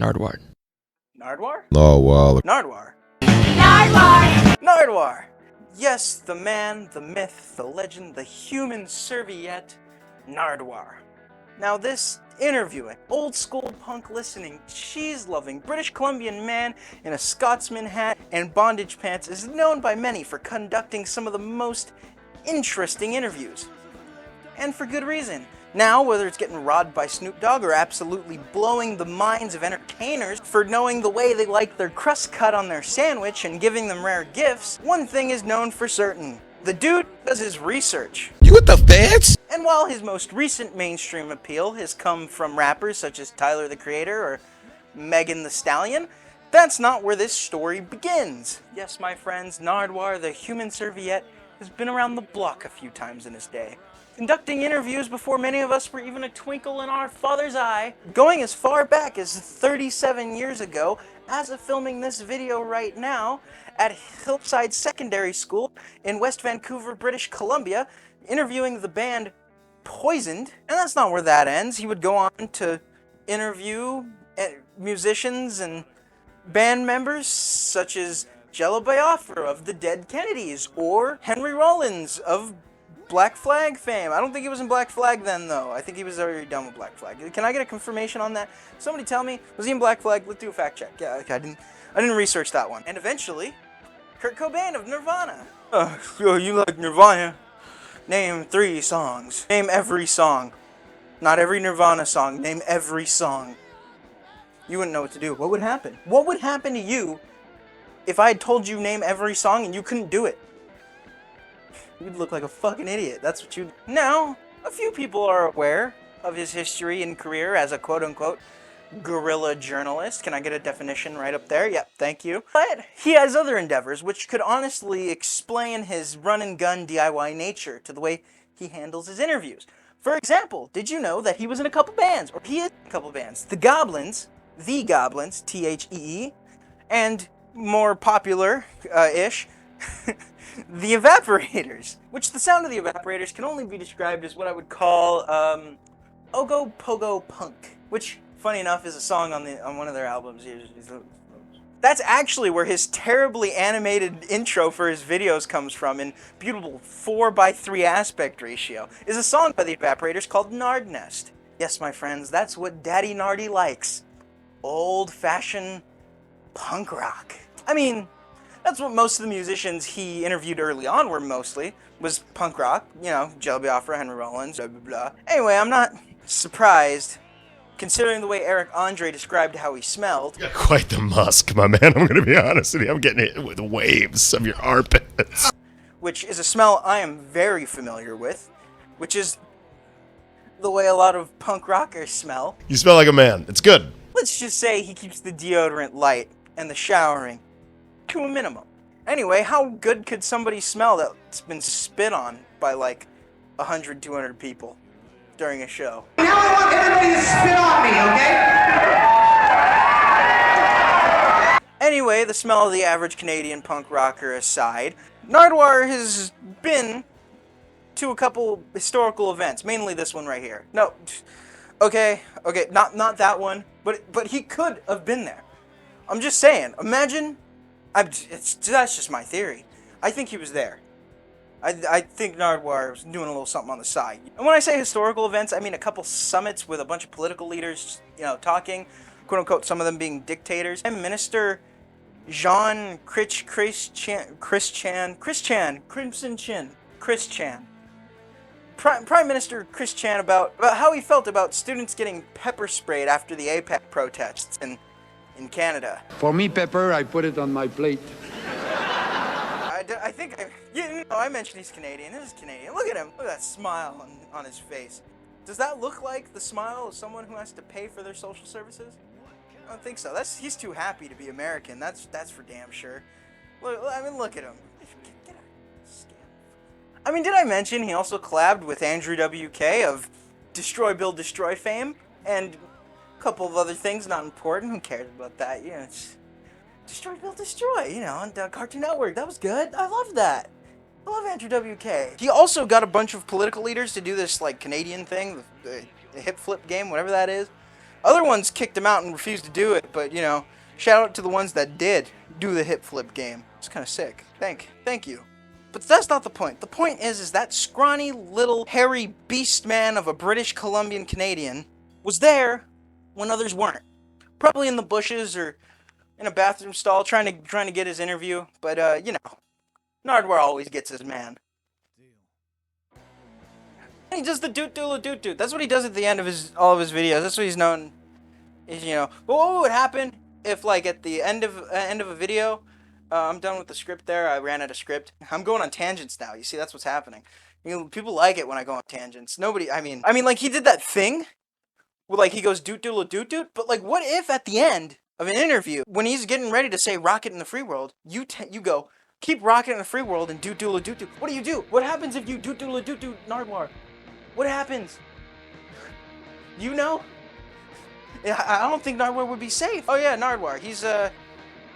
Nardwuard. Nardwuar? Oh, wow. Nardwuar. Nardwuar! Nardwuar! Yes, the man, the myth, the legend, the human serviette, Nardwuar. Now this interviewing, old-school punk listening, cheese-loving British Columbian man in a Scotsman hat and bondage pants is known by many for conducting some of the most interesting interviews. And for good reason. Now, whether it's getting robbed by Snoop Dogg or absolutely blowing the minds of entertainers for knowing the way they like their crust cut on their sandwich and giving them rare gifts, one thing is known for certain. The dude does his research. You with the fans? And while his most recent mainstream appeal has come from rappers such as Tyler the Creator or Megan Thee Stallion, that's not where this story begins. Yes, my friends, Nardwuar, the human serviette, has been around the block a few times in his day, conducting interviews before many of us were even a twinkle in our father's eye, going as far back as 37 years ago, as of filming this video right now, at Hillside Secondary School in West Vancouver, British Columbia, interviewing the band Poisoned. And that's not where that ends. He would go on to interview musicians and band members such as Jello Biafra of the Dead Kennedys, or Henry Rollins of Black Flag fame. I don't think he was in Black Flag then, though. I think he was already done with Black Flag. Can I get a confirmation on that? Somebody tell me, was he in Black Flag? Let's do a fact check. Yeah, okay, I didn't research that one. And eventually, Kurt Cobain of Nirvana. You like Nirvana? Name 3 songs. Name every song. Not every Nirvana song. Name every song. You wouldn't know what to do. What would happen? What would happen to you if I had told you name every song and you couldn't do it? You'd look like a fucking idiot. That's what you'd... Now, a few people are aware of his history and career as a quote-unquote guerrilla journalist. Can I get a definition right up there? Yep, thank you. But he has other endeavors which could honestly explain his run-and-gun DIY nature to the way he handles his interviews. For example, did you know that he was in a couple bands, or he is in a couple bands? The Goblins, T-H-E-E, and more popular-ish, the Evaporators, which the sound of the Evaporators can only be described as what I would call Ogo Pogo Punk, which, funny enough, is a song on one of their albums. That's actually where his terribly animated intro for his videos comes from, in beautiful 4:3 aspect ratio, is a song by the Evaporators called Nard Nest. Yes, my friends, that's what Daddy Nardy likes. Old-fashioned punk rock. I mean, that's what most of the musicians he interviewed early on were mostly, was punk rock. You know, Jello Biafra, Henry Rollins, blah, blah, blah. Anyway, I'm not surprised, considering the way Eric Andre described how he smelled. You're quite the musk, my man. I'm going to be honest with you. I'm getting hit with waves of your armpits. Which is a smell I am very familiar with, which is the way a lot of punk rockers smell. You smell like a man. It's good. Let's just say he keeps the deodorant light and the showering to a minimum. Anyway, how good could somebody smell that's been spit on by like 100, 200 people during a show? Now I want everybody to spit on me, okay? Anyway, the smell of the average Canadian punk rocker aside, Nardwuar has been to a couple historical events, mainly this one right here. No, okay, not that one, but he could have been there. I'm just saying, imagine, that's just my theory. I think he was there. I think Nardwuar was doing a little something on the side. And when I say historical events, I mean a couple summits with a bunch of political leaders, you know, talking, quote-unquote, some of them being dictators. Prime Minister Jean Christian. Prime Minister Chris Chan about how he felt about students getting pepper sprayed after the APEC protests in Canada. For me, pepper, I put it on my plate. I think I mentioned he's Canadian. He's Canadian. Look at him. Look at that smile on his face. Does that look like the smile of someone who has to pay for their social services? I don't think so. He's too happy to be American. That's for damn sure. Look at him. Get out. Scam. I mean, did I mention he also collabed with Andrew WK of Destroy Build Destroy fame, and a couple of other things not important. Who cares about that? You know, it's Destroy Build Destroy, you know, on Cartoon Network. That was good. I love that. I love Andrew WK. He also got a bunch of political leaders to do this, like, Canadian thing, the hip flip game, whatever that is. Other ones kicked him out and refused to do it, but, you know, shout out to the ones that did do the hip flip game. It's kind of sick. Thank you. But that's not the point. The point is that scrawny little hairy beast man of a British Columbian Canadian was there when others weren't. Probably in the bushes or in a bathroom stall trying to get his interview. But you know, Nardwuar always gets his man. He does the doot doodle doot doot. That's what he does at the end of all of his videos. That's what he's known. Is, you know. But what would happen if, like, at the end of a video, I'm done with the script there. I ran out of script. I'm going on tangents now. You see, that's what's happening. You know, people like it when I go on tangents. Nobody. I mean, like, he did that thing where, like, he goes doot doodle doot doot. But, like, what if at the end of an interview, when he's getting ready to say "rocket in the free world," you go, "Keep rocket in the free world" and doot doodle doot doot. What do you do? What happens if you doot doodle doot doot Nardwuar? What happens? You know? I don't think Nardwuar would be safe. Oh yeah, Nardwuar.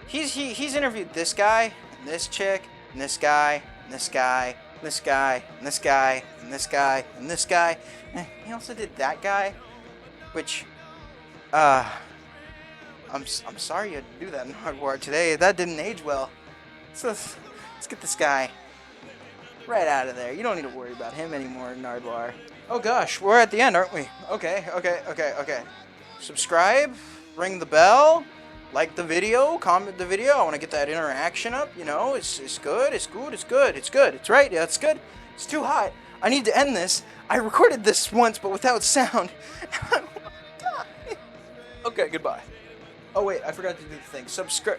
He's interviewed this guy, and this chick, and this guy, and this guy, and this guy, and this guy, and this guy, and this guy. And he also did that guy, which, I'm sorry you had to do that, Nardwuar, today. That didn't age well. So let's get this guy right out of there. You don't need to worry about him anymore, Nardwuar. Oh gosh, we're at the end, aren't we? Okay. Subscribe, ring the bell, like the video, comment the video. I want to get that interaction up, you know. It's good, it's right, yeah, it's good. It's too hot. I need to end this. I recorded this once, but without sound. Okay, goodbye. Oh wait, I forgot to do the thing. Subscribe.